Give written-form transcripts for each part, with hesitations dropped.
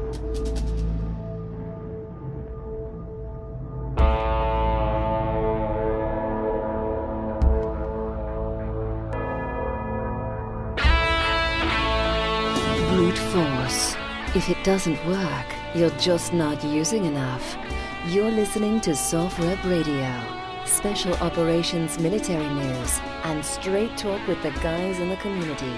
Brute force. If it doesn't work, you're just not using enough. You're listening to SOFREP Radio, special operations military news, and straight talk with the guys in the community.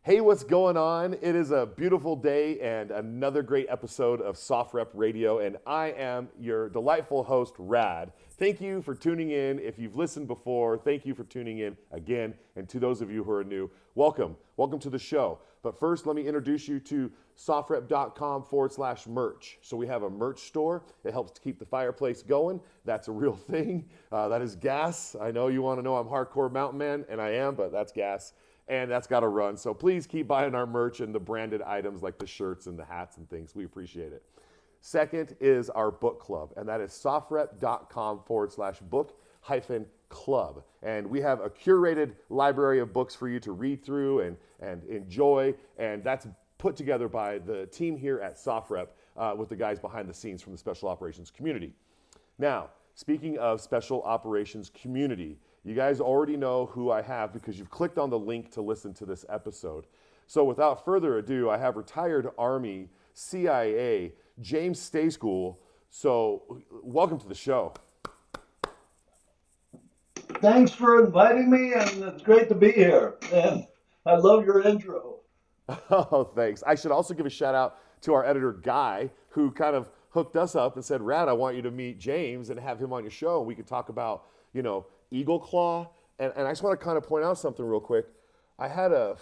Hey, what's going on? It is a beautiful day and another great episode of SOFREP Radio, and I am your delightful host, Rad. Thank you for tuning in. If you've listened before, thank you for tuning in again. And to those of you who are new, welcome. Welcome to the show. But first, let me introduce you to sofrep.com/merch. So we have a merch store. It helps to keep the fireplace going. That's a real thing. That is gas. I know you want to know I'm hardcore mountain man, and I am, but that's gas. And that's got to run. So please keep buying our merch and the branded items like the shirts and the hats and things. We appreciate it. Second is our book club, and that is sofrep.com/book-club. And we have a curated library of books for you to read through and enjoy. And that's put together by the team here at SOFREP with the guys behind the scenes from the Special Operations community. Now, speaking of Special Operations community, you guys already know who I have because you've clicked on the link to listen to this episode. So without further ado, I have retired Army CIA James Stejskal. So welcome to the show. Thanks for inviting me, and it's great to be here. And I love your intro. Oh, thanks. I should also give a shout out to our editor, Guy, who kind of hooked us up and said, Rad, I want you to meet James and have him on your show. And we could talk about, Eagle Claw. And I just want to kind of point out something real quick. I had a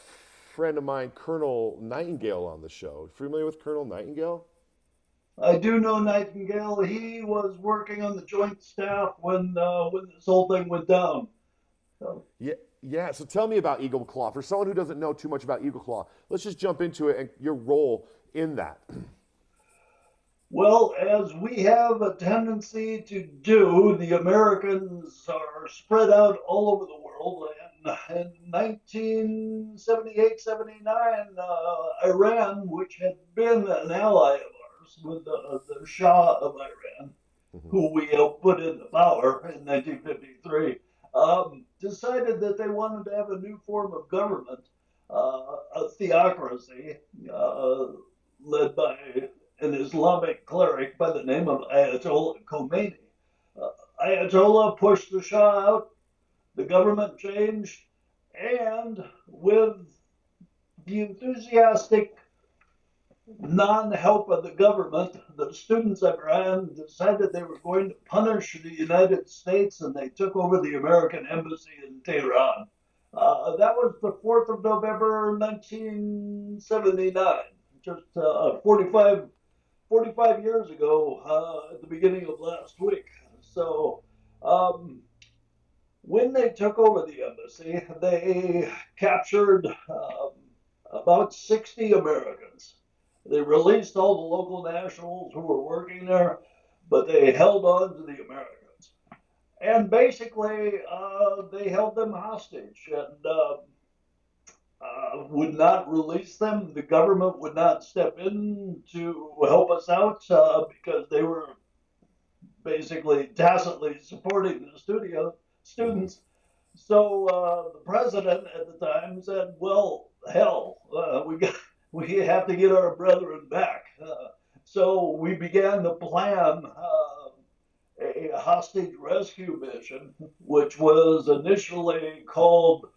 friend of mine, Colonel Nightingale, on the show. Familiar with Colonel Nightingale? I do know Nightingale. He was working on the joint staff when this whole thing went down. So. Yeah. So tell me about Eagle Claw. For someone who doesn't know too much about Eagle Claw, let's just jump into it and your role in that. Well, as we have a tendency to do, the Americans are spread out all over the world. And in 1978-79, Iran, which had been an ally of ours with the Shah of Iran, who we helped put into power in 1953, decided that they wanted to have a new form of government, a theocracy led by an Islamic cleric by the name of Ayatollah Khomeini. Ayatollah pushed the Shah out, the government changed, and with the enthusiastic non-help of the government, the students of Iran decided they were going to punish the United States, and they took over the American embassy in Tehran. That was the 4th of November, 1979, just 45 years ago, at the beginning of last week. So when they took over the embassy, they captured about 60 Americans. They released all the local nationals who were working there, but they held on to the Americans. And basically, they held them hostage and would not release them. The government would not step in to help us out because they were basically tacitly supporting the students. So the president at the time said, well, hell, we have to get our brethren back. So we began to plan a hostage rescue mission, which was initially called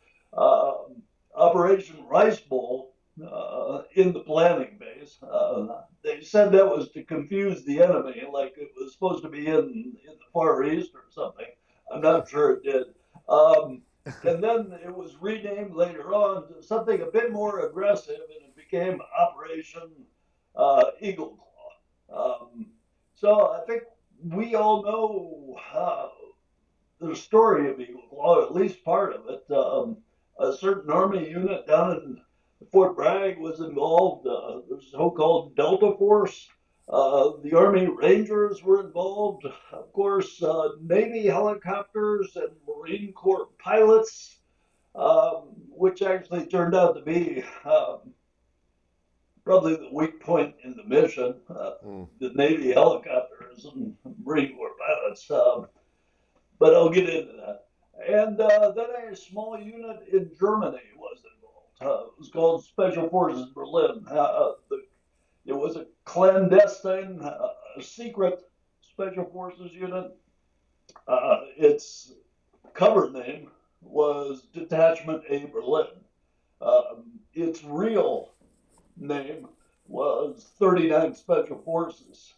Operation Rice Bowl in the planning base. They said that was to confuse the enemy, like it was supposed to be in the Far East or something. I'm not sure it did. And then it was renamed later on to something a bit more aggressive, and it became Operation Eagle Claw. So I think we all know the story of Eagle Claw, at least part of it. A certain Army unit down in Fort Bragg was involved. The so-called Delta Force The Army Rangers were involved, of course, Navy helicopters and Marine Corps pilots, which actually turned out to be probably the weak point in the mission. The Navy helicopters and Marine Corps pilots. But I'll get into that. And then a small unit in Germany was involved. It was called Special Forces Berlin. It was a clandestine, secret Special Forces unit. Its cover name was Detachment A Berlin. Its real name was 39 Special Forces.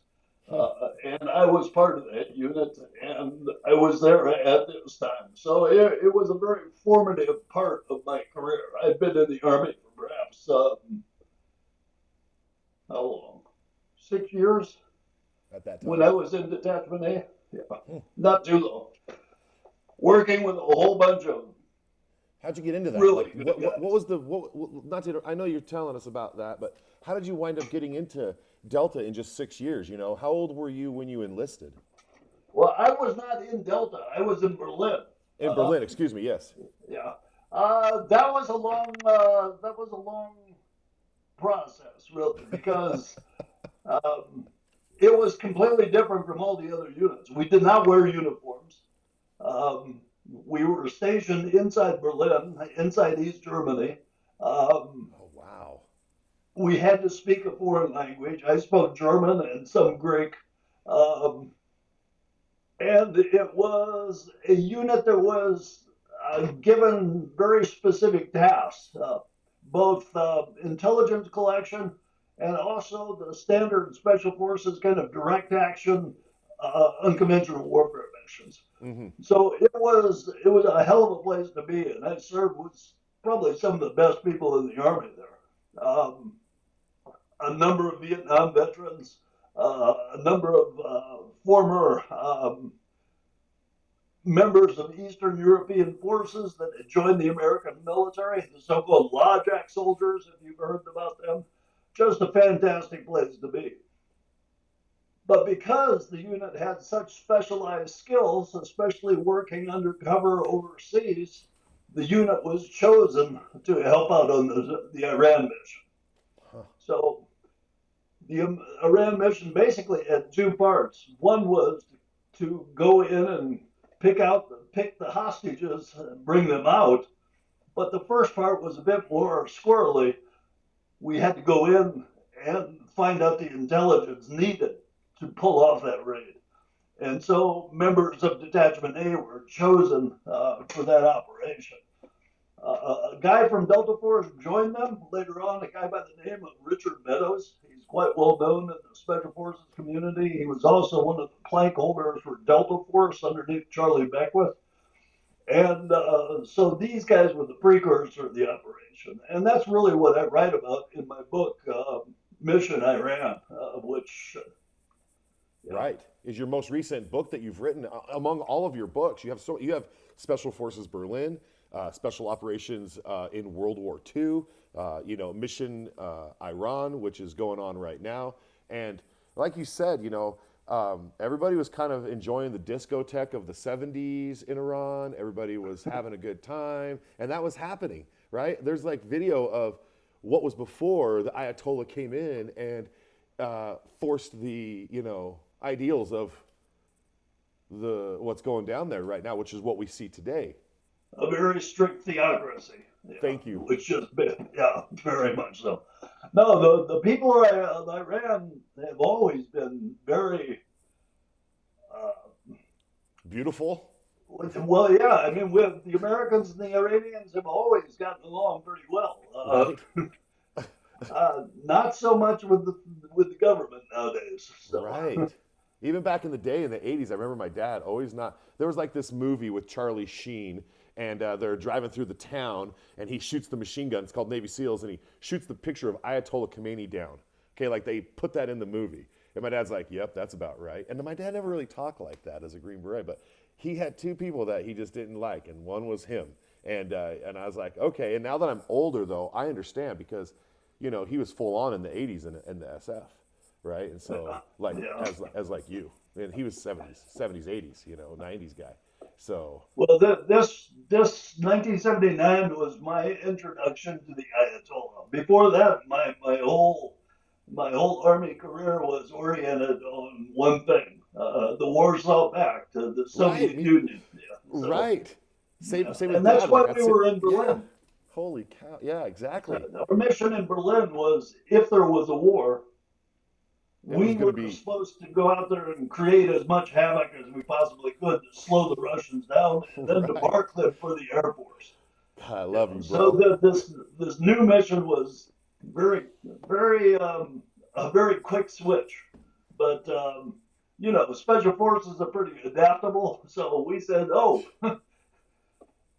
And I was part of that unit, and I was there at this time. So it was a very formative part of my career. I'd been in the Army for perhaps, how long? 6 years At that time. when I was in Detachment A. Yeah, not too long. Working with a whole bunch of How'd you get into that? really Like, good what guys. was the, not to, I know you're telling us about that, but how did you wind up getting into Delta in just 6 years? You know, how old were you when you enlisted? Well, I was not in Delta. I was in Berlin. In Berlin, excuse me, yes. Yeah, that was a long process, really, because um, it was completely different from all the other units. We did not wear uniforms. Um, we were stationed inside Berlin, inside East Germany. Um, Oh, wow. we had to speak a foreign language. I spoke German and some Greek. Um, and it was a unit that was given very specific tasks, both intelligence collection and also the standard special forces kind of direct action, unconventional warfare missions. Mm-hmm. So it was a hell of a place to be, and I served with probably some of the best people in the Army there. A number of Vietnam veterans, a number of former members of Eastern European forces that had joined the American military, the so-called LAJAC soldiers, if you've heard about them. Just a fantastic place to be. But because the unit had such specialized skills, especially working undercover overseas, the unit was chosen to help out on the Iran mission. So the Iran mission basically had two parts. One was to go in and pick the hostages and bring them out. But the first part was a bit more squirrely. We had to go in and find out the intelligence needed to pull off that raid. And so members of Detachment A were chosen for that operation. A guy from Delta Force joined them later on, a guy by the name of Richard Meadows. He's quite well known in the Special Forces community. He was also one of the plank holders for Delta Force underneath Charlie Beckwith. And so these guys were the precursor of the operation. And that's really what I write about in my book, Mission Iran, which. Right. Is your most recent book that you've written among all of your books? You have Special Forces Berlin, Special Operations in World War II, Mission Iran, which is going on right now. And like you said, everybody was kind of enjoying the discotheque of the 70s in Iran. Everybody was having a good time, and that was happening, right? There's like video of what was before the Ayatollah came in and forced the, ideals of what's going down there right now, which is what we see today. A very strict theocracy. Yeah, Thank you. Which has been, yeah, very much so. No, the people of Iran have always been very beautiful. Well, yeah, I mean, with the Americans and the Iranians have always gotten along pretty well. Right. Not so much with the government nowadays. So. Right. Even back in the day, in the 80s, I remember my dad always not. There was like this movie with Charlie Sheen, and they're driving through the town, and he shoots the machine gun. It's called Navy SEALs, and he shoots the picture of Ayatollah Khomeini down. Okay, like they put that in the movie. And my dad's like, yep, that's about right. And my dad never really talked like that as a Green Beret, but he had two people that he just didn't like, and one was him. And I was like, okay. And now that I'm older, though, I understand because, he was full on in the 80s in the SF. right? And so like Yeah. as like you, and he was 70s, 80s, 90s guy. So Well, this 1979 was my introduction to the Ayatollah. Before that, my whole army career was oriented on one thing: the Warsaw Pact, the right, Soviet Union. Yeah. So, right. Same with and that's dad. why Like I we said, were in yeah. Berlin. Holy cow. Yeah, exactly. Our mission in Berlin was, if there was a war, It was we going to were be. supposed to go out there and create as much havoc as we possibly could to slow the Russians down and then Right. debark them for the Air Force. I You love know, you, so bro. this new mission was very very a very quick switch, but special forces are pretty adaptable. So we said, oh,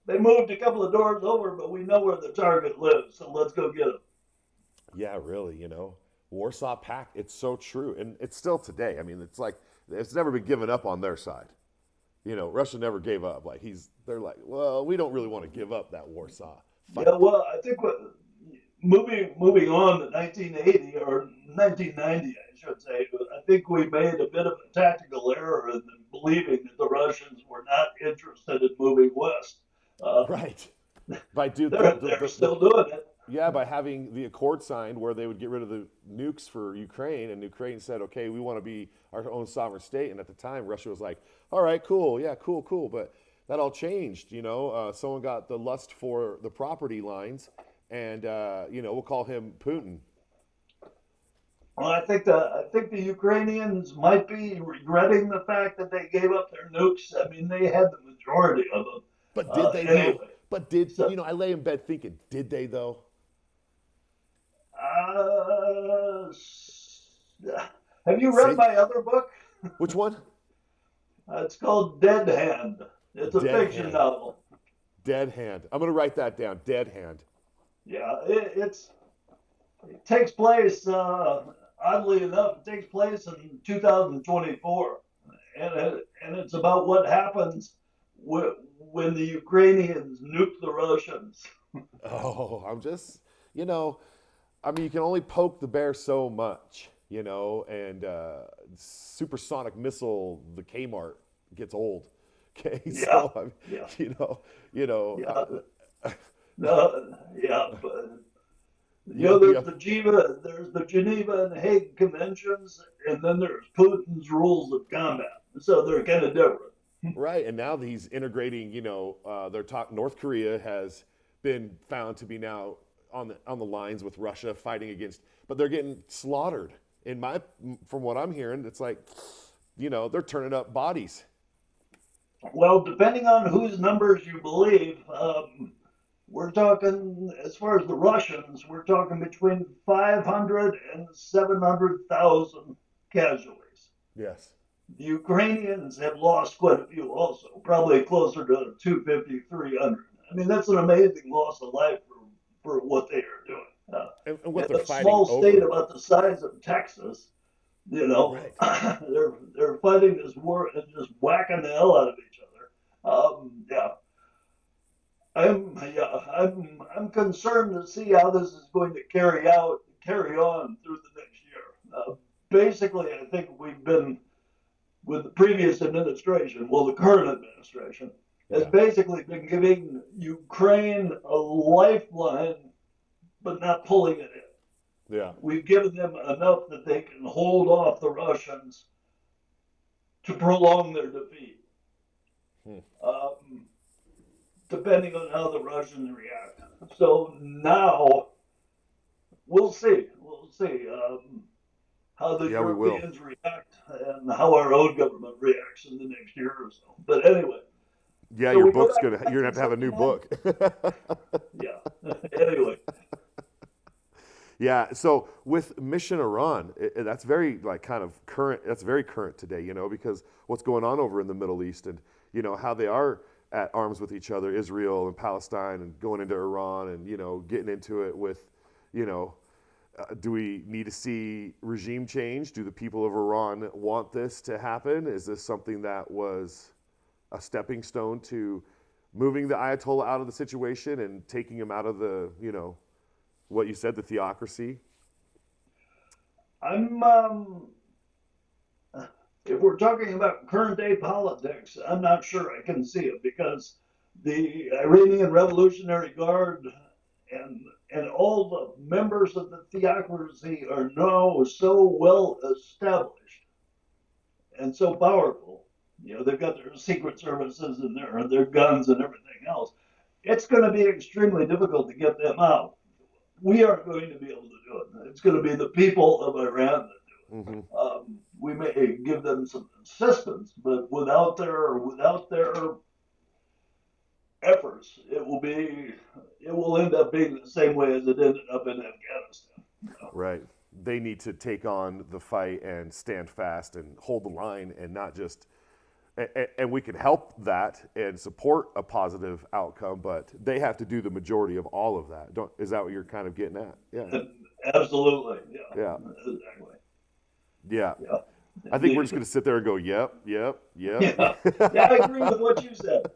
they moved a couple of doors over, but we know where the target lives, so let's go get them. Yeah, really, Warsaw Pact, it's so true. And it's still today. I mean, it's like, it's never been given up on their side. Russia never gave up. Like, they're like, well, we don't really want to give up that Warsaw Yeah, fight. well, I think moving on to 1980 or 1990, I should say, I think we made a bit of a tactical error in believing that the Russians were not interested in moving west. Um, Right. By dude, they're still doing it. yeah, by having the accord signed where they would get rid of the nukes for Ukraine, and Ukraine said, okay, we want to be our own sovereign state. And at the time, Russia was like, all right, cool, yeah, cool. But that all changed, someone got the lust for the property lines, and, we'll call him Putin. Well, I think the Ukrainians might be regretting the fact that they gave up their nukes. I mean, they had the majority of them. But did they, though? Anyway, But did, so I lay in bed thinking, did they, though? uh, have you read Say, my other book? which one? It's called Dead Hand. It's a Dead fiction hand. novel. Dead hand. I'm going to write that down. Dead hand. Yeah, it takes place. Oddly enough, it takes place in 2024, and it's about what happens when the Ukrainians nuke the Russians. Oh, I mean, you can only poke the bear so much, and supersonic missile, the Kmart gets old. Okay, Yeah, so I mean, yeah, you know, you know, yeah, uh, yeah. But, you know, you there's the Geneva and Hague conventions, and then there's Putin's rules of combat. So they're kind of different. right, and now he's integrating. They're talk. North Korea has been found to be now on the lines with Russia, fighting against, but they're getting slaughtered. From what I'm hearing, it's like, they're turning up bodies. Well, depending on whose numbers you believe, we're talking, as far as the Russians, we're talking between 500 and 700,000 casualties. Yes. The Ukrainians have lost quite a few also, probably closer to 250, 300. I mean, that's an amazing loss of life for what they are doing. And what they're In a fighting small state over. about the size of Texas, Right. they're fighting this war and just whacking the hell out of each other. Yeah, I'm concerned to see how this is going to carry on through the next year. Basically, I think we've been with the previous administration, well, the current administration has Yeah. basically been giving Ukraine a lifeline, but not pulling it in. Yeah. We've given them enough that they can hold off the Russians to prolong their defeat. Hmm. Depending on how the Russians react. So now we'll see. We'll see how the Yeah, we will. Europeans react and how our own government reacts in the next year or so. But anyway, Yeah, so your we go book's back to you're gonna have to have a new 1979. book. Yeah. Anyway, Yeah. So with Mission Iran, that's very like kind of current. That's very current today, because what's going on over in the Middle East, and how they are at arms with each other, Israel and Palestine, and going into Iran, and getting into it with, you know, do we need to see regime change? Do the people of Iran want this to happen? Is this something that was a stepping stone to moving the Ayatollah out of the situation and taking him out of the, what you said, the theocracy? I'm if we're talking about current day politics, I'm not sure I can see it because the Iranian Revolutionary Guard and all the members of the theocracy are now so well established and so powerful. They've got their secret services and their guns and everything else. It's going to be extremely difficult to get them out. We aren't going to be able to do it. It's going to be the people of Iran that do it. We may give them some assistance, but without their efforts, it will end up being the same way as it ended up in Afghanistan. Right. They need to take on the fight and stand fast and hold the line and not just. And we can help that and support a positive outcome, but they have to do the majority of all of that. Is that what you're kind of getting at? Yeah. Absolutely. Yeah. Yeah. Exactly. Yeah. Yeah. I think we're just going to sit there and go, yep. Yeah. Yeah, I agree with what you said.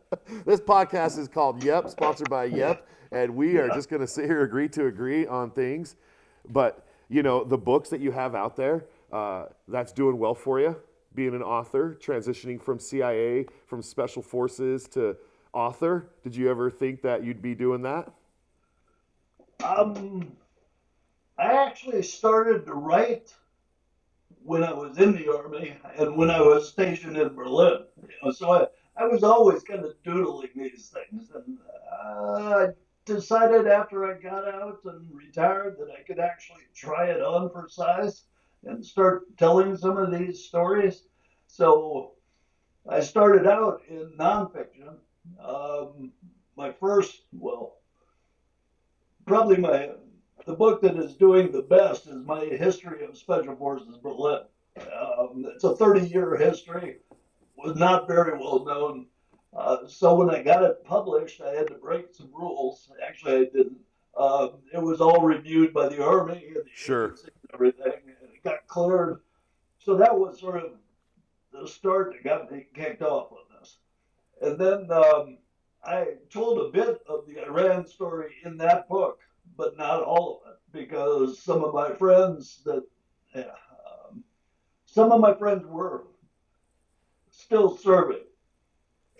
This podcast is called Yep, sponsored by Yep, and we are just going to sit here agree to agree on things. But, the books that you have out there, that's doing well for you, being an author, transitioning from CIA, from special forces to author. Did you ever think that you'd be doing that? I actually started to write when I was in the Army and when I was stationed in Berlin. So I was always kind of doodling these things. And I decided after I got out and retired that I could actually try it on for size and start telling some of these stories. So I started out in nonfiction. My first, probably the book that is doing the best is my history of Special Forces Berlin. It's a 30-year history, was not very well known. So when I got it published, I had to break some rules. Actually, I didn't. It was all reviewed by the Army and the agency and everything, and it got cleared. So that was sort of the start that got me kicked off on this. And then I told a bit of the Iran story in that book, but not all of it, because some of my friends were still serving,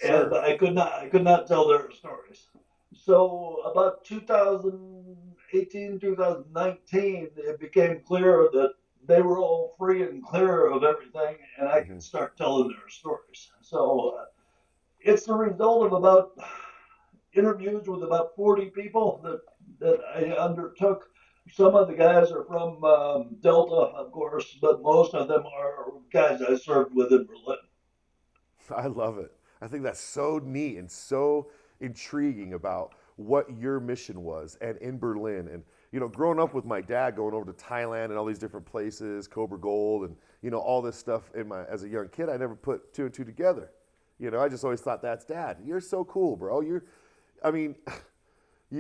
and I could not tell their stories. So about 2018, 2019, it became clear that they were all free and clear of everything, and I could start telling their stories. So it's the result of about interviews with about 40 people that I undertook. Some of the guys are from Delta, of course, but most of them are guys I served with in Berlin. I love it. I think that's so neat and so intriguing about what your mission was and in Berlin. And, growing up with my dad going over to Thailand and all these different places, Cobra Gold and, all this stuff as a young kid, I never put two and two together. I just always thought that's Dad. You're so cool, bro. You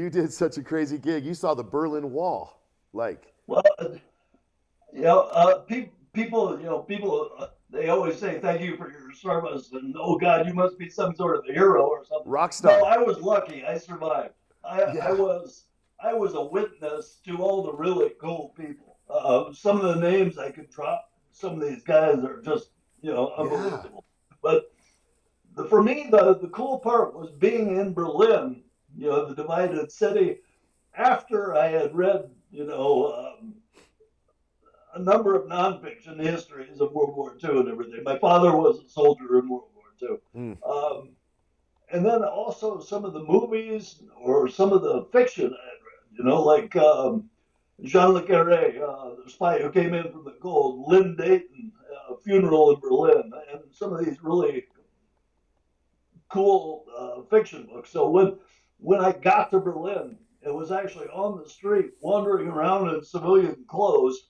did such a crazy gig. You saw the Berlin Wall. People, they always say thank you for your service, and oh God, you must be some sort of a hero or something. Rock star. No, I was lucky. I survived. I was a witness to all the really cool people. Some of the names I could drop. Some of these guys are just unbelievable. Yeah. But for me, the cool part was being in Berlin, the divided city, after I had read, a number of nonfiction histories of World War II and everything. My father was a soldier in World War II. And then also some of the movies or some of the fiction I had read, like Jean Le Carré, the spy who came in from the cold, Lynn Dayton, Funeral in Berlin, and some of these really cool fiction books. So when I got to Berlin, it was actually on the street, wandering around in civilian clothes,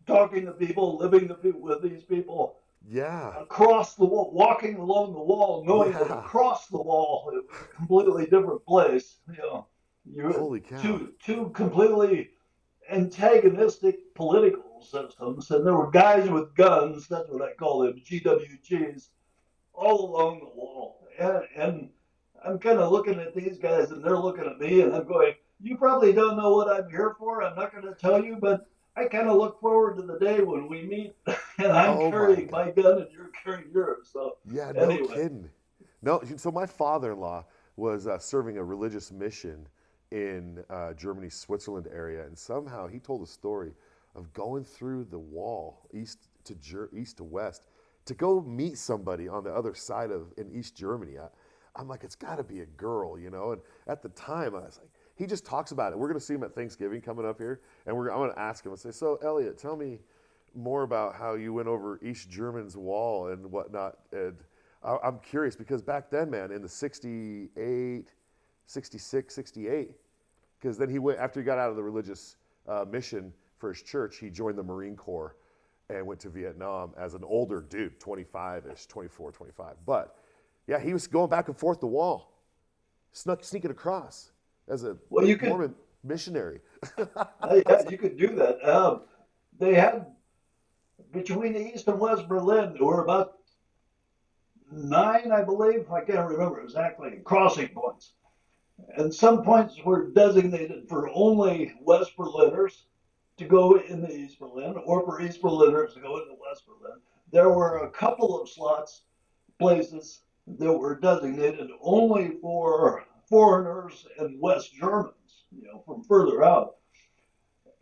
talking to people, living with these people. Yeah. Across the wall, walking along the wall, knowing that across the wall, it was a completely different place. Holy cow. Two completely antagonistic political systems, and there were guys with guns. That's what I call them, GWGs, all along the wall. And I'm kind of looking at these guys, and they're looking at me, and I'm going, "You probably don't know what I'm here for. I'm not going to tell you, but I kind of look forward to the day when we meet and I'm Oh my carrying God. my gun and you're carrying yours. So Yeah, no anyway, kidding. No, so my father-in-law was serving a religious mission in Germany, Switzerland area, and somehow he told a story of going through the wall east to west to go meet somebody on the other side of in East Germany. I'm like, it's got to be a girl, you know. And at the time, I was like, he just talks about it. We're going to see him at Thanksgiving coming up here, and I'm going to ask him and say, so Elliot, tell me more about how you went over East German's wall and whatnot. And I'm curious because back then, man, in the 68, 66, 68, because then he went, after he got out of the religious mission for his church, he joined the Marine Corps and went to Vietnam as an older dude, 25-ish, 24, 25. But yeah, he was going back and forth the wall, sneaking across as a well, you could, Mormon missionary. yeah, you could do that. They had between East and West Berlin, there were about 9, I believe, I can't remember exactly, crossing points. And some points were designated for only West Berliners to go into East Berlin or for East Berliners to go into West Berlin. There were Okay. a couple of places that were designated only for foreigners and West Germans, from further out.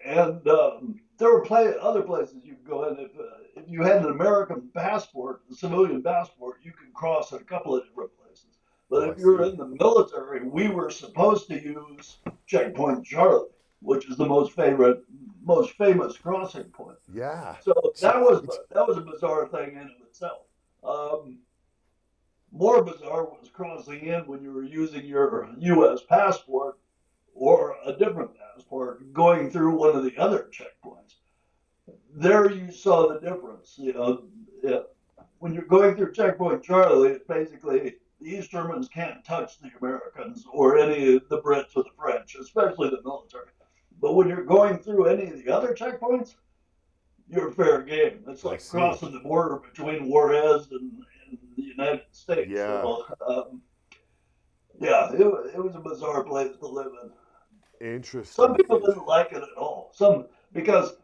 And there were other places you could go in. If you had an American passport, a civilian passport, you could cross a couple of different places. But Oh, I if you're see. in the military, we were supposed to use Checkpoint Charlie, which is the most famous crossing point. Yeah. So that was Jeez. that was a bizarre thing in of itself. Um, More bizarre was crossing in when you were using your U.S. passport or a different passport going through one of the other checkpoints. There you saw the difference. Yeah. When you're going through Checkpoint Charlie, it's basically the East Germans can't touch the Americans or any of the Brits or the French, especially the military. But when you're going through any of the other checkpoints, you're fair game. It's I like see. crossing the border between Juarez and the United States. Yeah. So, yeah, it was a bizarre place to live in. Some Interesting. people didn't like it at all. Some because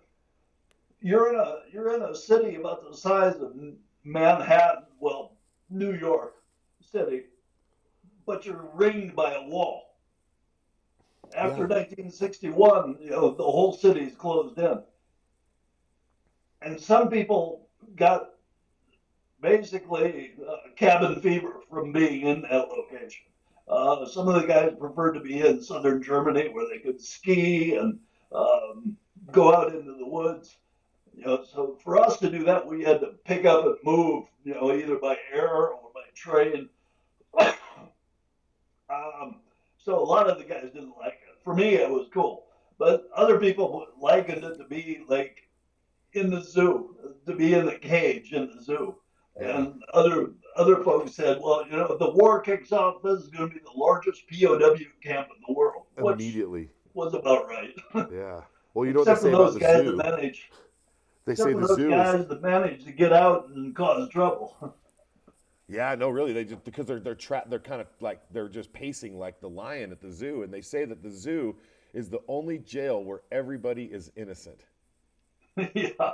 you're in a city about the size of Manhattan, well, New York City, but you're ringed by a wall. Yeah. After 1961, the whole city's closed in, and some people got basically cabin fever from being in that location. Some of the guys preferred to be in southern Germany where they could ski and um, go out into the woods. So for us to do that, we had to pick up and move, either by air or by train. So a lot of the guys didn't like it. For me, it was cool, but other people likened it to be like in the zoo, to be in the cage in the zoo. Yeah. And other folks said, well, if the war kicks off, this is going to be the largest POW camp in the world, which Immediately. was about right. Yeah. Well, you know what they except for say about those the guys that zoo? manage, They except say for the those zoo is, guys that manage to get out and cause trouble. yeah, no, really. They just, because they're trapped, they're kind of like, they're just pacing like the lion at the zoo. And they say that the zoo is the only jail where everybody is innocent. Yeah,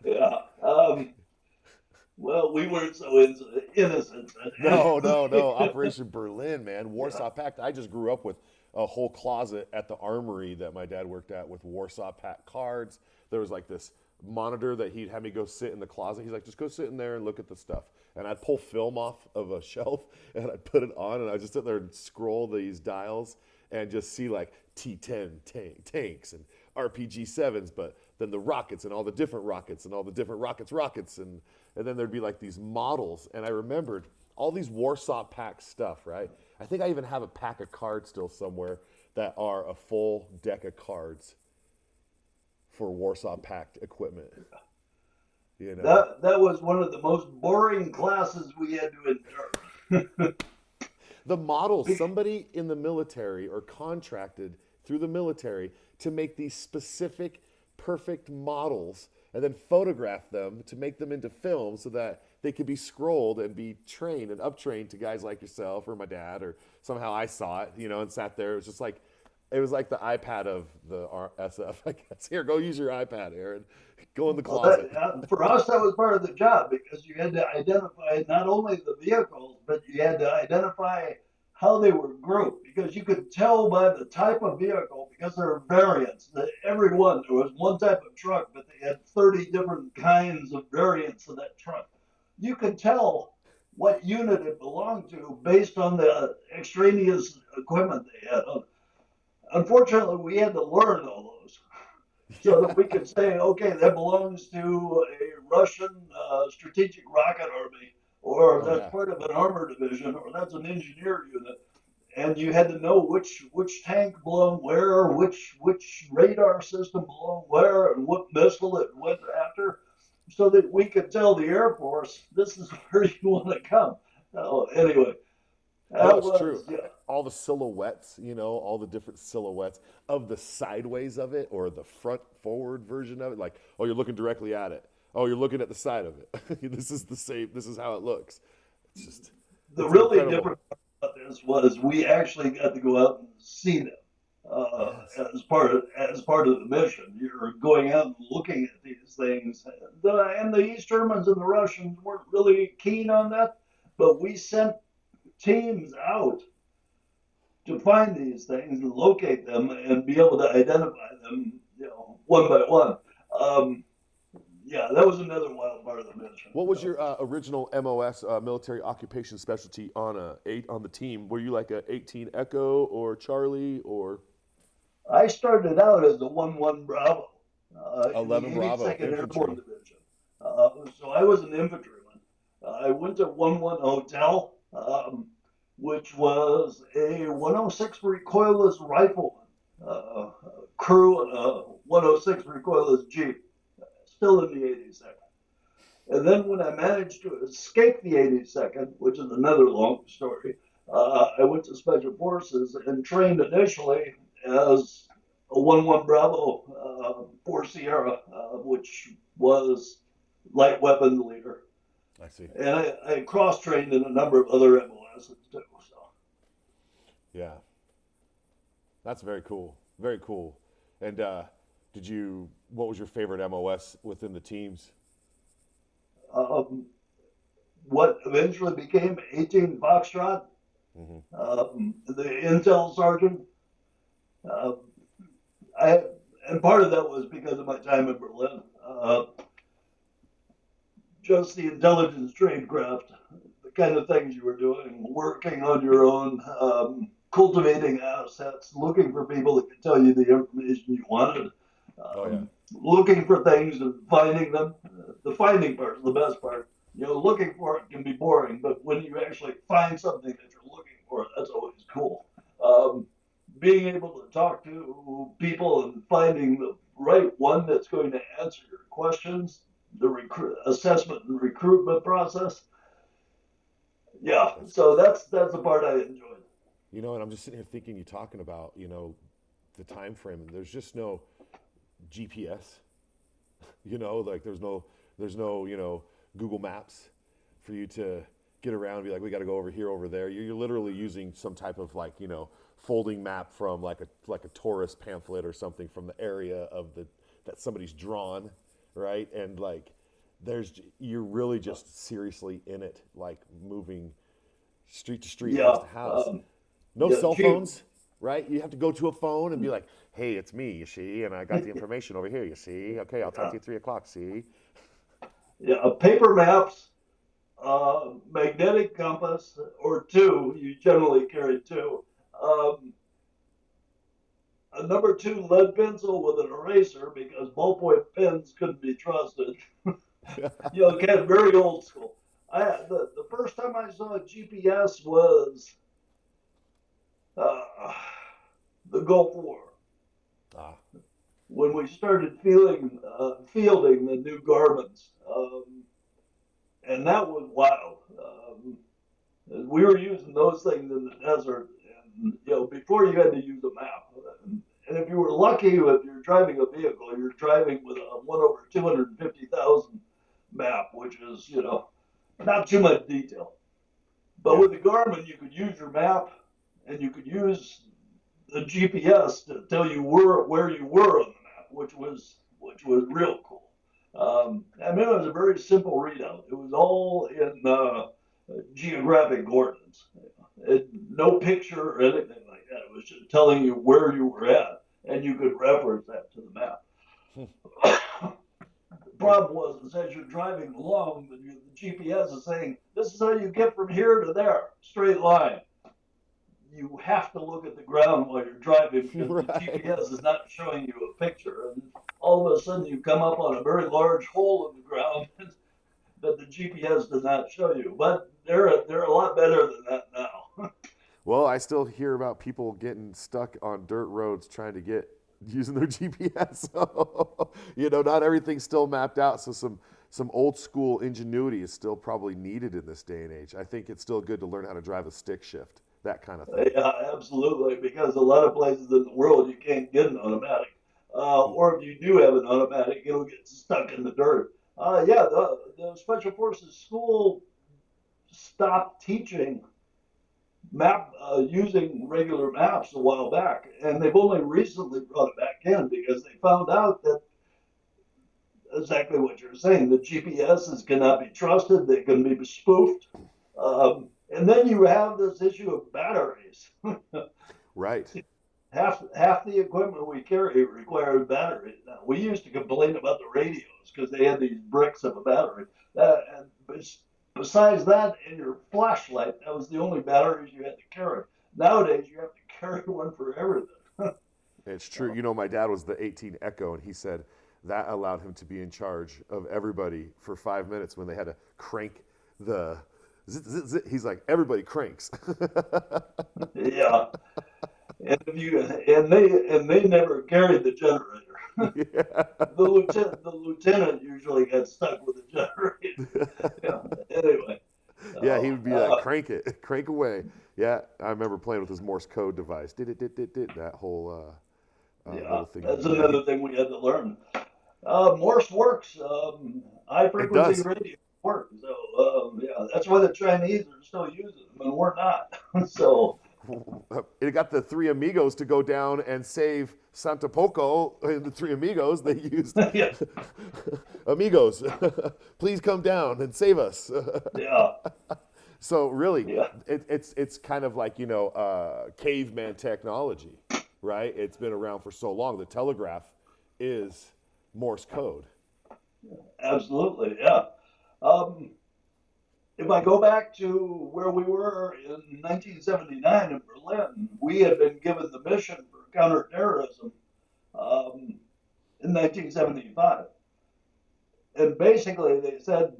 yeah. Well, we weren't so innocent. No, no, no. Operation Berlin, man. Yeah. Warsaw Pact. I just grew up with a whole closet at the armory that my dad worked at with Warsaw Pact cards. There was like this monitor that he'd have me go sit in the closet. He's like, just go sit in there and look at the stuff. And I'd pull film off of a shelf and I'd put it on and I'd just sit there and scroll these dials and just see like T-10 tanks and RPG 7s, but then the rockets and all the different rockets and all the different rockets. And then there'd be like these models. And I remembered all these Warsaw Pact stuff, right? I think I even have a pack of cards still somewhere that are a full deck of cards for Warsaw Pact equipment. You know, That was one of the most boring classes we had to endure. the models, somebody in the military or contracted through the military to make these specific, perfect models and then photograph them to make them into film so that they could be scrolled and be trained and uptrained to guys like yourself or my dad or somehow I saw it, and sat there. It was just like, It was like the iPad of the SF, I guess. Here, go use your iPad, Aaron. Go in the closet. For us, that was part of the job because you had to identify not only the vehicles, but you had to identify how they were grouped because you could tell by the type of vehicle because there are variants. That every one, there was one type of truck, but they had 30 different kinds of variants of that truck. You could tell what unit it belonged to based on the extraneous equipment they had. Unfortunately, we had to learn all those so that we could say, okay, that belongs to a Russian strategic rocket army, or Oh that's yeah. part of an armor division, or that's an engineer unit. And you had to know which tank belonged where, which radar system belonged where, and what missile it went after, so that we could tell the Air Force this is where you want to come. Anyway, No, that it's true. was yeah. All the silhouettes, all the different silhouettes of the sideways of it or the front forward version of it. Like, oh, you're looking directly at it. Oh, you're looking at the side of it. This is the same. This is how it looks. It's just, The it's really incredible. different part about this was we actually got to go out and see them Yes. as part of the mission. You're going out and looking at these things. And the East Germans and the Russians weren't really keen on that, but we sent teams out to find these things and locate them and be able to identify them, one by one. Um, yeah, that was another wild part of the mission. What was your original MOS military occupation specialty on on the team? Were you like a 18 Echo or Charlie or I started out as a 1-1 Bravo in the 11 Bravo 82nd Airborne infantry? Division. So I was an infantryman. I went to 1-1 Hotel, which was a 106 recoilless rifleman crew and a 106 recoilless Jeep, still in the 82nd. And then when I managed to escape the 82nd, which is another long story, I went to Special Forces and trained initially as a 1-1 Bravo 4 Sierra, which was light weapons leader. I see. And I cross trained in a number of other MOSs too. So Yeah, that's very cool. Very cool. And what was your favorite MOS within the teams? um, what eventually became 18 Foxtrot, Hmm. the intel sergeant. Uh, I and part of that was because of my time in Berlin. Just the intelligence tradecraft, the kind of things you were doing, working on your own, cultivating assets, looking for people that could tell you the information you wanted, Oh yeah. looking for things and finding them. The finding part is the best part. Looking for it can be boring, but when you actually find something that you're looking for, that's always cool. Um, Being able to talk to people and finding the right one that's going to answer your questions, the assessment and recruitment process. Yeah, That's, so that's the part I enjoyed. and I'm just sitting here thinking you talking about, the time frame and there's just no GPS. Like there's no, Google Maps for you to get around and be like, we got to go over here, over there. You're literally using some type of like, folding map from like a tourist pamphlet or something from the area that somebody's drawn, right? And like you're really just seriously in it, like moving street to street, house Yeah, to house. No yeah, cell phones, right? You have to go to a phone and be like, hey, it's me, you see, and I got the information over here, you see. Okay, I'll talk to you at 3 o'clock, see. yeah, paper maps, magnetic compass, or two. You generally carry two. Um, a number two lead pencil with an eraser because ballpoint pens couldn't be trusted. Again, very old school. The first time I saw a GPS was uh, the Gulf War Ah, when we started fielding the new Garments, and that was wild. We were using those things in the desert, and before you had to use a map. And if you were lucky, if you're driving a vehicle, you're driving with a 1/250,000 map, which is not too much detail. But yeah. with the Garmin, you could use your map, and you could use the GPS to tell you where you were on the map, which was real cool. I mean, it was a very simple readout. It was all in geographic coordinates. No picture or anything like that. It was just telling you where you were at, and you could reference that to the map. The problem was, is as you're driving along, the GPS is saying, this is how you get from here to there, straight line. You have to look at the ground while you're driving because right. The GPS is not showing you a picture. And all of a sudden you come up on a very large hole in the ground that the GPS does not show you. But they're a lot better than that now. Well, I still hear about people getting stuck on dirt roads trying to get using their GPS. So, not everything's still mapped out. So some old school ingenuity is still probably needed in this day and age. I think it's still good to learn how to drive a stick shift. That kind of thing. Yeah, absolutely. Because a lot of places in the world you can't get an automatic, or if you do have an automatic, it'll get stuck in the dirt. Yeah, the Special Forces school stopped teaching using regular maps a while back, and they've only recently brought it back in because they found out that exactly what you're saying. The GPSs cannot be trusted; they can be spoofed. And then you have this issue of batteries. Right. Half the equipment we carry requires batteries. Now, we used to complain about the radios because they had these bricks of a battery. And besides that, in your flashlight, that was the only batteries you had to carry. Nowadays, you have to carry one for everything. It's true. My dad was the 18 Echo, and he said that allowed him to be in charge of everybody for 5 minutes when they had to crank the... He's like, everybody cranks. Yeah, and they never carried the generator. Yeah. The lieutenant usually got stuck with the generator. Yeah. Anyway. Yeah, he would be like, crank away. Yeah, I remember playing with his Morse code device. That whole little thing. That's another thing we had to learn. Morse works. High frequency radio. Work. So yeah, that's why the Chinese are still using them and we're not. So it got the Three Amigos to go down and save Santa Poco. And the Three Amigos, they used Amigos, please come down and save us. Yeah. So really, yeah. It's kind of like caveman technology, right? It's been around for so long. The telegraph is Morse code. Absolutely, yeah. If I go back to where we were in 1979 in Berlin, we had been given the mission for counterterrorism in 1975. And basically they said,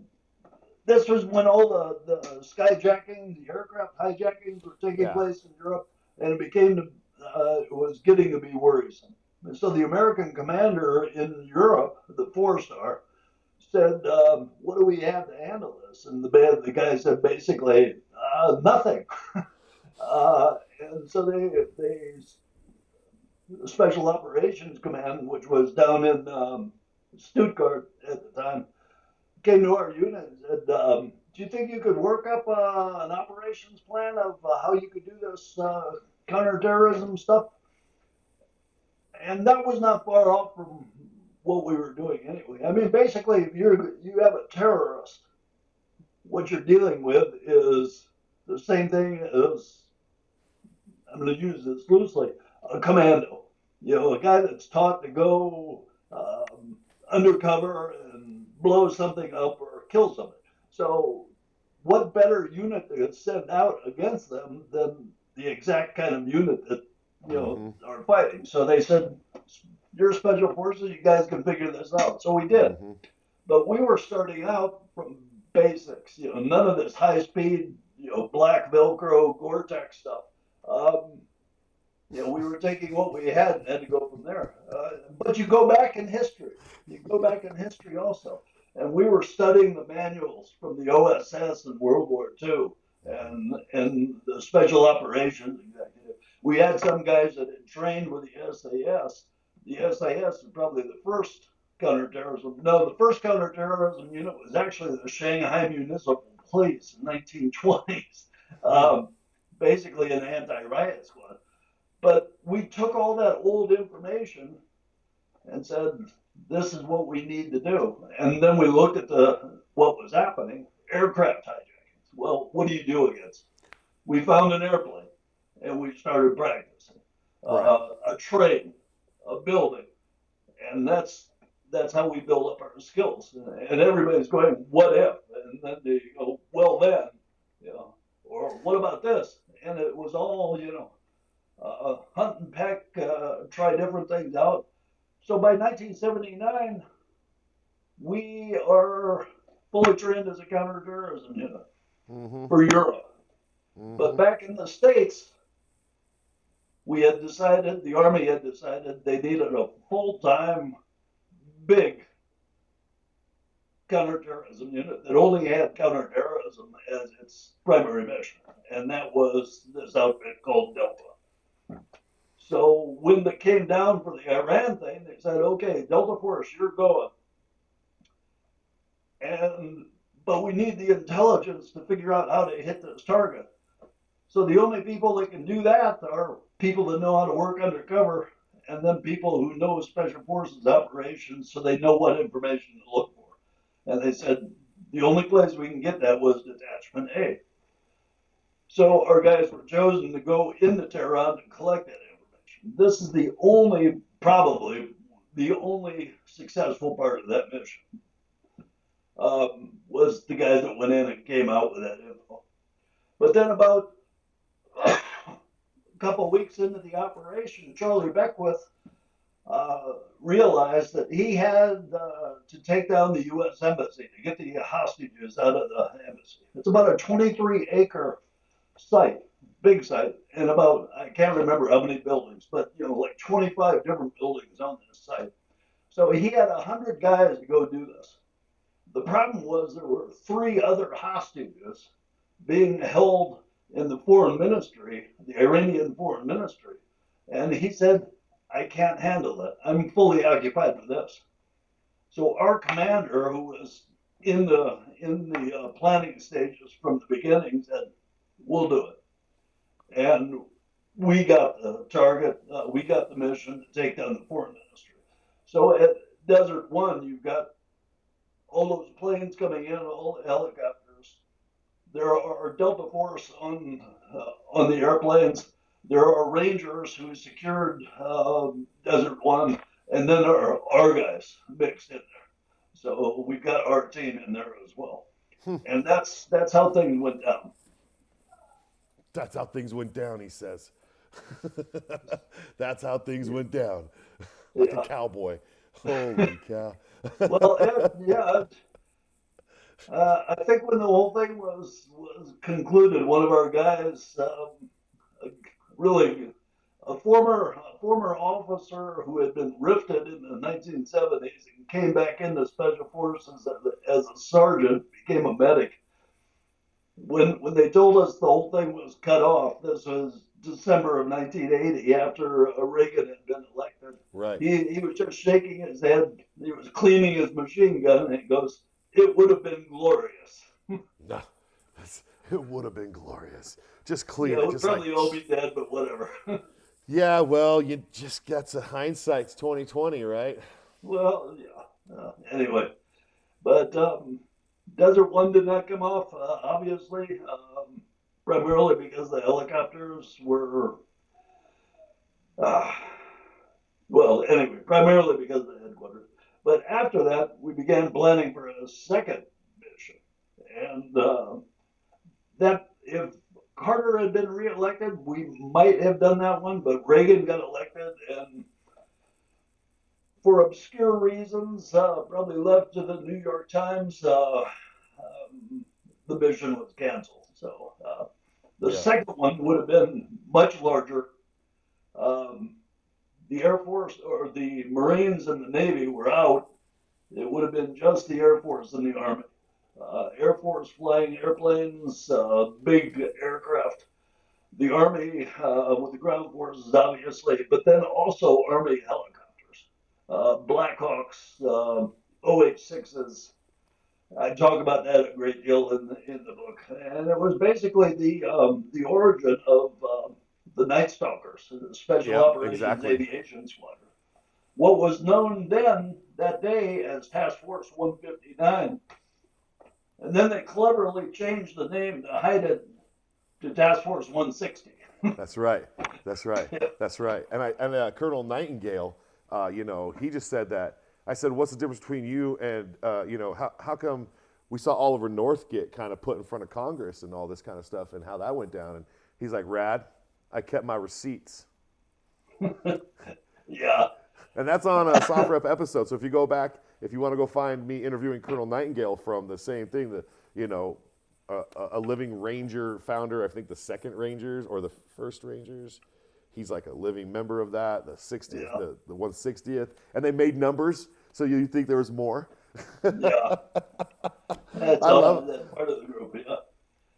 this was when all the skyjacking, the aircraft hijackings were taking place in Europe, and it was getting to be worrisome. And so the American commander in Europe, the 4-star, said, what do we have to handle this? And the guy said basically, nothing. And so the Special Operations Command, which was down in Stuttgart at the time, came to our unit and said, do you think you could work up an operations plan of how you could do this counterterrorism stuff? And that was not far off from what we were doing anyway. I mean, basically, if you have a terrorist, what you're dealing with is the same thing as, I'm going to use this loosely, a commando. A guy that's taught to go undercover and blow something up or kill somebody. So what better unit to send out against them than the exact kind of unit that, are fighting? So they said, you're Special Forces, you guys can figure this out. So we did. Mm-hmm. But we were starting out from basics, none of this high speed, black Velcro Gore-Tex stuff. We were taking what we had and had to go from there. But you go back in history. Also. And we were studying the manuals from the OSS in World War II and the Special Operations Executive. We had some guys that had trained with the SAS. The SAS is probably the first counterterrorism. No, the first counterterrorism unit was actually the Shanghai Municipal Police in the 1920s. Basically an anti-riot squad. But we took all that old information and said, this is what we need to do. And then we looked at what was happening, aircraft hijackings. Well, what do you do against? We found an airplane and we started practicing. Right. A train, a building, and that's how we build up our skills. And everybody's going, what if? And then they go, well then, or what about this? And it was all, hunt and peck, try different things out. So by 1979, we are fully trained as a counterterrorism unit for Europe. But back in the States, the Army had decided they needed a full-time, big counterterrorism unit that only had counterterrorism as its primary mission. And that was this outfit called Delta. So when it came down for the Iran thing, they said, okay, Delta Force, you're going. But we need the intelligence to figure out how to hit this target. So the only people that can do that are people that know how to work undercover, and then people who know special forces operations, so they know what information to look for. And they said the only place we can get that was Detachment A. So our guys were chosen to go into Tehran and collect that information. This is probably the only successful part of that mission. Was the guys that went in and came out with that info. But then about a couple of weeks into the operation, Charlie Beckwith realized that he had to take down the U.S. Embassy to get the hostages out of the embassy. It's about a 23-acre site, big site, and I can't remember how many buildings, but like 25 different buildings on this site. So he had 100 guys to go do this. The problem was there were 3 other hostages being held in the foreign ministry, the Iranian foreign ministry. And he said, I can't handle that. I'm fully occupied with this. So our commander, who was in the planning stages from the beginning, said, we'll do it. And we got the target, we got the mission to take down the foreign ministry. So at Desert One, you've got all those planes coming in, all the helicopters. There are Delta Force on the airplanes. There are Rangers who secured Desert One, and then there are our guys mixed in there. So we've got our team in there as well. And that's how things went down. That's how things went down, he says. That's how things went down. Like a cowboy. Holy cow. Well, yeah. I think when the whole thing was concluded, one of our guys, really a former officer who had been rifted in the 1970s and came back into special forces as a sergeant, became a medic. When they told us the whole thing was cut off, this was December of 1980, after Reagan had been elected. Right. He was just shaking his head. He was cleaning his machine gun, and he goes, "It would have been glorious." No, it would have been glorious. Just clean Yeah, it. we'd Just probably all be dead, but whatever. Yeah, well, you just got to hindsight's 2020, right? Well, yeah. Anyway, but Desert One did not come off, obviously, primarily because the helicopters were, anyway, primarily because of the headquarters. But after that, we began planning for a second mission. And that, if Carter had been reelected, we might have done that one, but Reagan got elected, and for obscure reasons, probably left to the New York Times, the mission was canceled. So the second one would have been much larger. The Air Force or the Marines and the Navy were out. It would have been just the Air Force and the Army. Air Force flying airplanes, big aircraft. The Army with the ground forces, obviously, but then also Army helicopters, Blackhawks, OH-6s. I talk about that a great deal in the book, and it was basically the origin of the Night Stalkers, the Special Yep, Operations exactly. Aviation Squadron. What was known then, that day, as Task Force 159. And then they cleverly changed the name to hide it to Task Force 160. That's right. That's right. Yeah. That's right. And Colonel Nightingale, he just said that. I said, "What's the difference between you and how come we saw Oliver North get kind of put in front of Congress and all this kind of stuff and how that went down?" And he's like, "Rad, I kept my receipts." Yeah. And that's on a SOFREP episode. So if you go back, if you want to go find me interviewing Colonel Nightingale from the same thing, a living Ranger founder, I think the second Rangers or the first Rangers. He's like a living member of that, the 60th, Yeah. the 160th. And they made numbers, so you think there was more. Yeah. That's I love that part of the group. Yeah.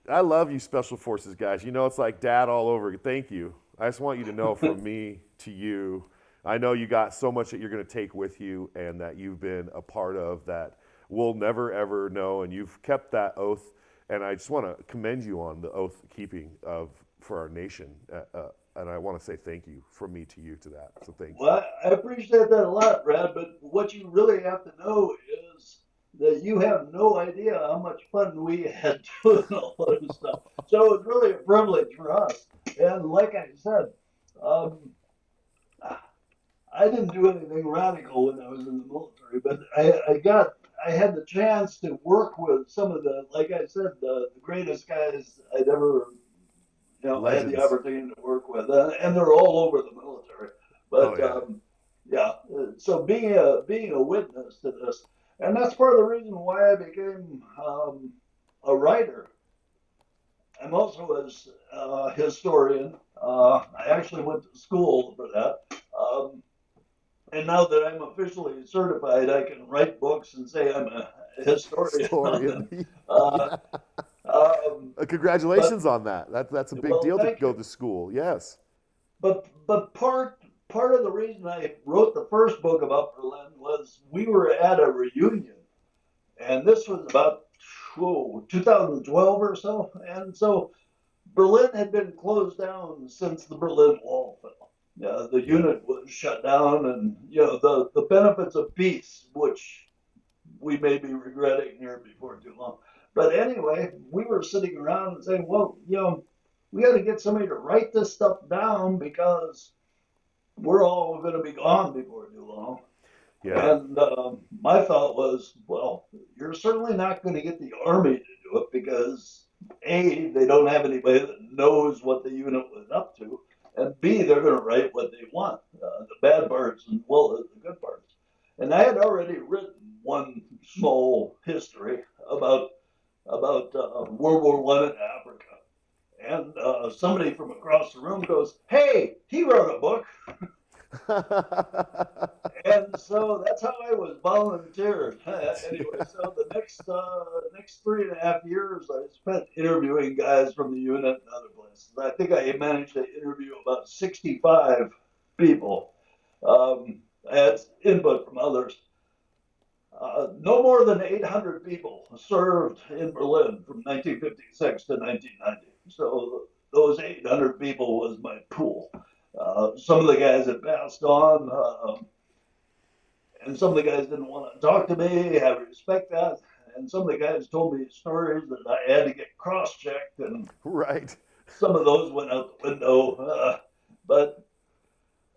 I love you Special Forces guys. It's like dad all over. Thank you. I just want you to know from me to you, I know you got so much that you're going to take with you and that you've been a part of that we'll never, ever know. And you've kept that oath. And I just want to commend you on the oath keeping for our nation. And I want to say thank you from me to you to that. So thank you. Well, I appreciate that a lot, Brad. But what you really have to know is that you have no idea how much fun we had doing all this stuff. So it's really a privilege for us. And like I said, I didn't do anything radical when I was in the military, but I had the chance to work with some of the, like I said, the greatest guys I'd ever, I had the Legends. opportunity to work with, and they're all over the military. But Yeah. so being a witness to this, and that's part of the reason why I became a writer. I'm also a historian. I actually went to school for that. And now that I'm officially certified, I can write books and say I'm a historian. Yeah. But Congratulations on that. That's a big well, deal to thank go you. to school. Yes. But part of the reason I wrote the first book about Berlin was we were at a reunion, and this was about 2012 or so, and so Berlin had been closed down since the Berlin Wall fell. The Yeah. unit was shut down, and the benefits of peace, which we may be regretting here before too long. But anyway, we were sitting around and saying, well, we got to get somebody to write this stuff down because we're all going to be gone before too long. Yeah. And my thought was, well, you're certainly not going to get the army to do it because A, they don't have anybody that knows what the unit was up to, and B, they're going to write what they want, the bad parts as well as the good parts. And I had already written one small history about World War I in Africa, and somebody from across the room goes, "Hey, he wrote a book." And so that's how I was volunteered. Anyway, so the next 3.5 years, I spent interviewing guys from the unit and other places. I think I managed to interview about 65 people. I had input from others. No more than 800 people served in Berlin from 1956 to 1990. So those 800 people was my pool. Some of the guys had passed on, and some of the guys didn't want to talk to me. I respect that. And some of the guys told me stories that I had to get cross-checked, and Right. some of those went out the window.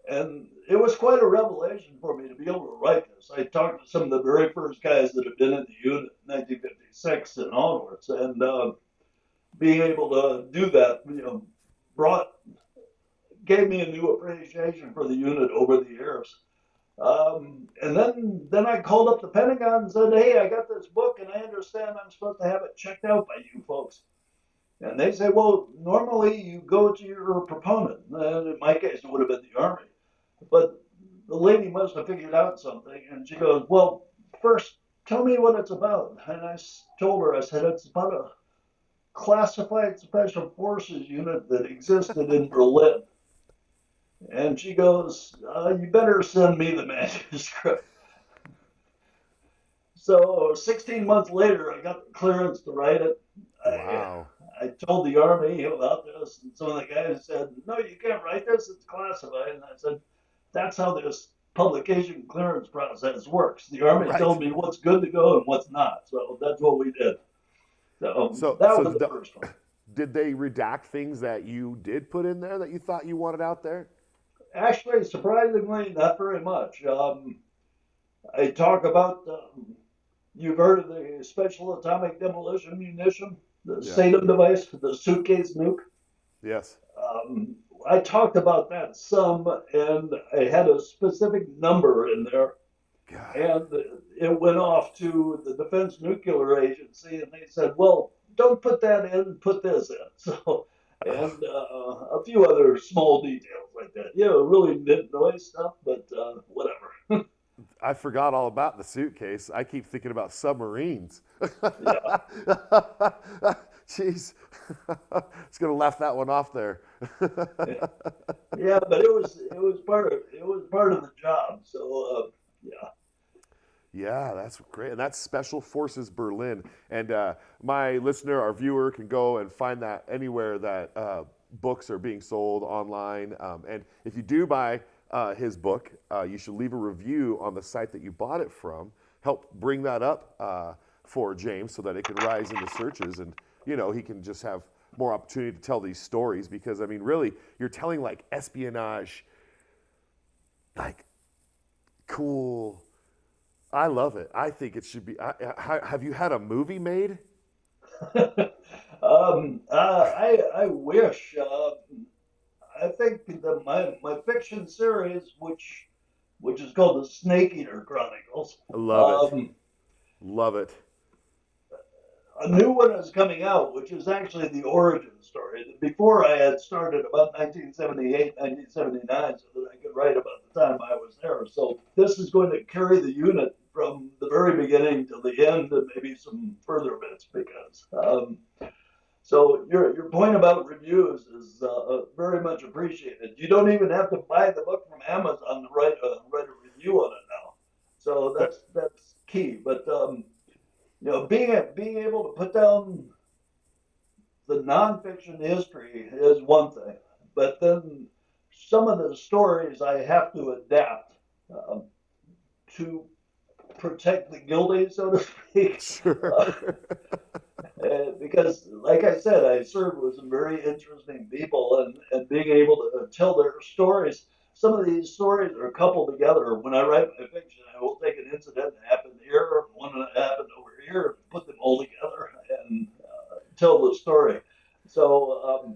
And it was quite a revelation for me to be able to write this. I talked to some of the very first guys that had been in the unit in 1956 and onwards, and being able to do that, gave me a new appreciation for the unit over the years. And then I called up the Pentagon and said, "Hey, I got this book, and I understand I'm supposed to have it checked out by you folks." And they say, "Well, normally you go to your proponent." And in my case, it would have been the Army. But the lady must have figured out something, and she goes, "Well, first, tell me what it's about." And I told her, I said, "It's about a classified special forces unit that existed in Berlin." And she goes, "You better send me the manuscript." So 16 months later, I got the clearance to write it. Wow. I told the Army about this, and some of the guys said, "No, you can't write this; it's classified." And I said, "That's how this publication clearance process works. The Army Right. tells me what's good to go and what's not." So that's what we did. So So, that so was did, the first one. did they redact things that you did put in there that you thought you wanted out there? Actually, surprisingly, not very much. I talk about you've heard of the special atomic demolition munition, the Yeah. SATM device, the suitcase nuke. Yes. Um, I talked about that some, and I had a specific number in there, God. and it went off to the Defense Nuclear Agency, and they said, "Well, don't put that in, put this in." So, and a few other small details like that. Yeah, really nitnoise stuff, but whatever. I forgot all about the suitcase. I keep thinking about submarines. Yeah, Jeez. Just gonna laugh that one off there. yeah, yeah, but it was part of the job. So yeah. Yeah, that's great. And that's Special Forces Berlin. And my listener, our viewer, can go and find that anywhere that books are being sold online. And if you do buy his book, you should leave a review on the site that you bought it from. Help bring that up for James so that it can rise in the searches, and he can just have more opportunity to tell these stories. Because I mean, really, you're telling like espionage, like cool. I love it. I think it should be. Have you had a movie made? I wish. I think my fiction series, which is called the Snake Eater Chronicles. I love it. Um, Love it. a new one is coming out, which is actually the origin story. Before I had started about 1978, 1979, so that I could write about the time I was there. So this is going to carry the unit from the very beginning to the end, and maybe some further bits because. So your point about reviews is very much appreciated. You don't even have to buy the book from Amazon to write a review on it now. So That that's key. But being able to put down the nonfiction history is one thing, but then some of the stories I have to adapt um, to protect the guilty, so to speak. Uh, sure. because, like I said, I served with some very interesting people, and being able to tell their stories. Some of these stories are coupled together. When I write my fiction, I will take an incident that happened here, one that happened over here, put them all together, and tell the story. So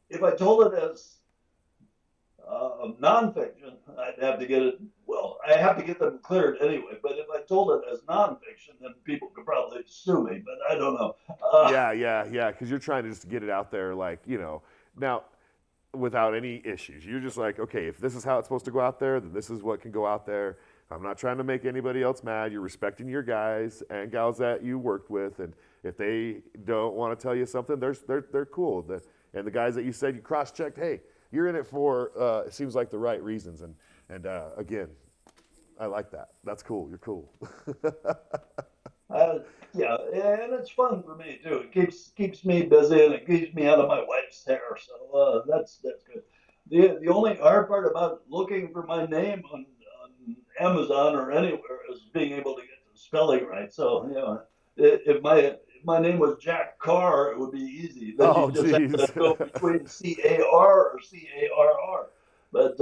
if I told it as nonfiction, I'd have to get it. Well, I have to get them cleared anyway. But if I told it as nonfiction, then people could probably sue me. But I don't know. Yeah. Because you're trying to just get it out there, like now, without any issues. You're just like, okay, if this is how it's supposed to go out there, then this is what can go out there. I'm not trying to make anybody else mad. You're respecting your guys and gals that you worked with, and if they don't want to tell you something, they're cool. And the guys that you said you cross-checked, hey, you're in it for it seems like the right reasons. And again, I like that. That's cool. You're cool. Uh, yeah, and it's fun for me too. It keeps me busy and it keeps me out of my wife's hair. So that's good. The only hard part about looking for my name on Amazon or anywhere is being able to get the spelling right. So if my name was Jack Carr, it would be easy. Then you Oh, just have geez. to go between CAR or CARR. But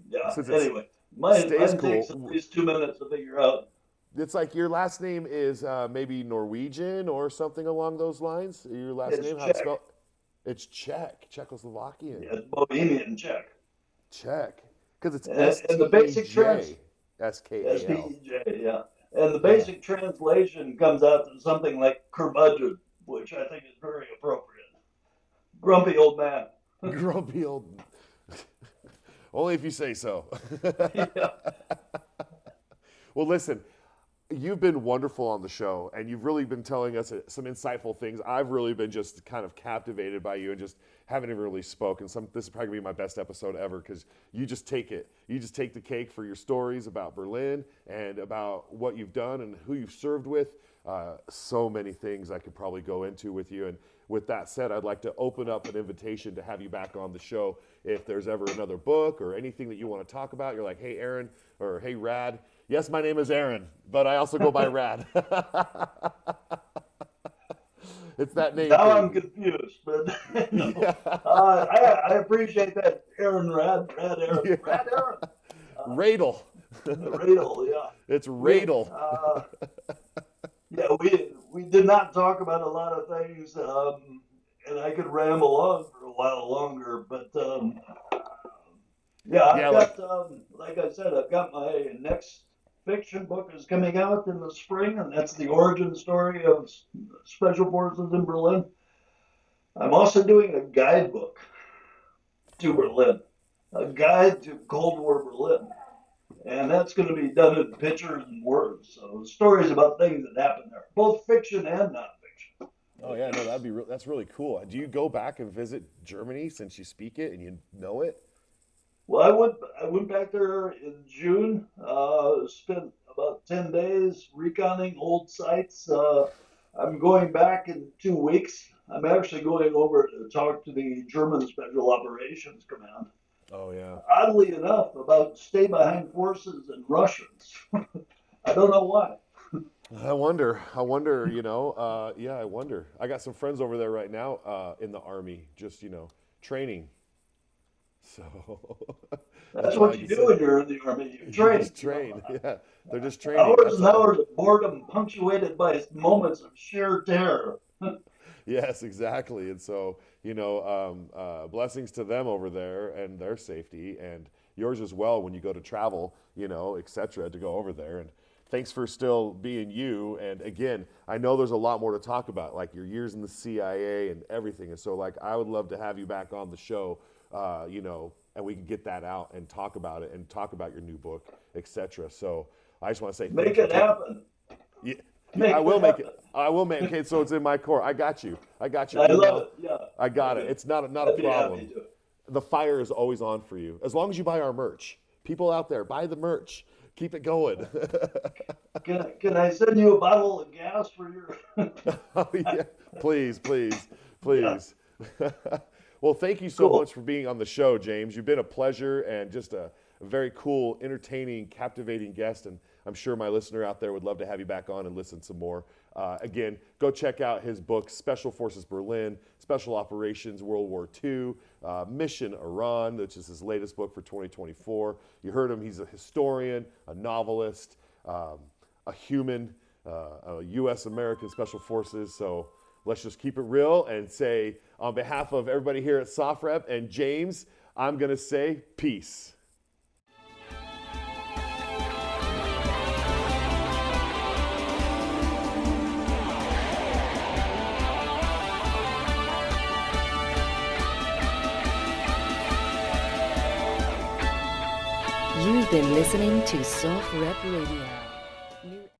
yeah. Since it's Anyway, stays mine takes at cool, least 2 minutes to figure out. it's like your last name is maybe Norwegian or something along those lines. Your last It's name, how it's Czech. spelled? It's Czech, Czechoslovakian, Yeah, Bohemian Czech. Czech, because it's And the basic STEJ, SKAL. SPEJ, yeah. And the Yeah, basic translation comes out to something like curmudgeon, which I think is very appropriate. Grumpy old man. grumpy old. Only if you say so. Yeah. Well, listen, you've been wonderful on the show, and you've really been telling us some insightful things. I've really been just kind of captivated by you, and just haven't even really spoken. This is probably gonna be my best episode ever because you just take it. You just take the cake for your stories about Berlin and about what you've done and who you've served with. so many things I could probably go into with you. And with that said, I'd like to open up an invitation to have you back on the show. If there's ever another book or anything that you want to talk about, you're like, hey, Aaron, or hey, Rad. Yes, my name is Aaron, but I also go by Rad. It's that name. Now I'm confused, but no. Yeah. I appreciate that, Aaron, Aaron, Yeah. Aaron. Radel. Radel, yeah. It's Radel. Yeah, we did not talk about a lot of things, and I could ramble on for a while longer, but yeah, I've got, like I said, I've got my next fiction book is coming out in the spring, and that's the origin story of Special Forces in Berlin. I'm also doing a guidebook to Berlin, a guide to Cold War Berlin. And that's going to be done in pictures and words. So stories about things that happened there, both fiction and nonfiction. Oh yeah, no, that's really cool. Do you go back and visit Germany since you speak it and you know it? Well, I went back there in June. Spent about 10 days reconning old sites. I'm going back in 2 weeks. I'm actually going over to talk to the German Special Operations Command. Oh yeah. Oddly enough, about stay-behind forces and Russians. I don't know why. I wonder, you know, yeah, I wonder. I got some friends over there right now in the Army, just, training. So that's what you do when you're in the Army. You train. Just train, yeah. They're just training. Hours and hours of boredom punctuated by moments of sheer terror. Yes, exactly. And so, blessings to them over there and their safety, and yours as well when you go to travel, et cetera, to go over there. And thanks for still being you. And again, I know there's a lot more to talk about, like your years in the CIA and everything. And so, like, I would love to have you back on the show, and we can get that out and talk about it and talk about your new book, et cetera. So I just want to say make it happen. Yeah. I will make it. Okay, so it's in my core. I got you. I love it. Yeah. I got it. It's not a problem. The fire is always on for you. As long as you buy our merch. People out there, buy the merch. Keep it going. Can I send you a bottle of gas for your... Oh, yeah. Please. Yeah. Well, thank you so much for being on the show, James. You've been a pleasure and just a very cool, entertaining, captivating guest, and I'm sure my listener out there would love to have you back on and listen some more. Again, go check out his book, Special Forces Berlin, Special Operations World War II, Mission Iran, which is his latest book for 2024. You heard him. He's a historian, a novelist, a human, a U.S. American Special Forces. So let's just keep it real and say, on behalf of everybody here at SOFREP and James, I'm going to say peace. You've been listening to SOFREP Radio.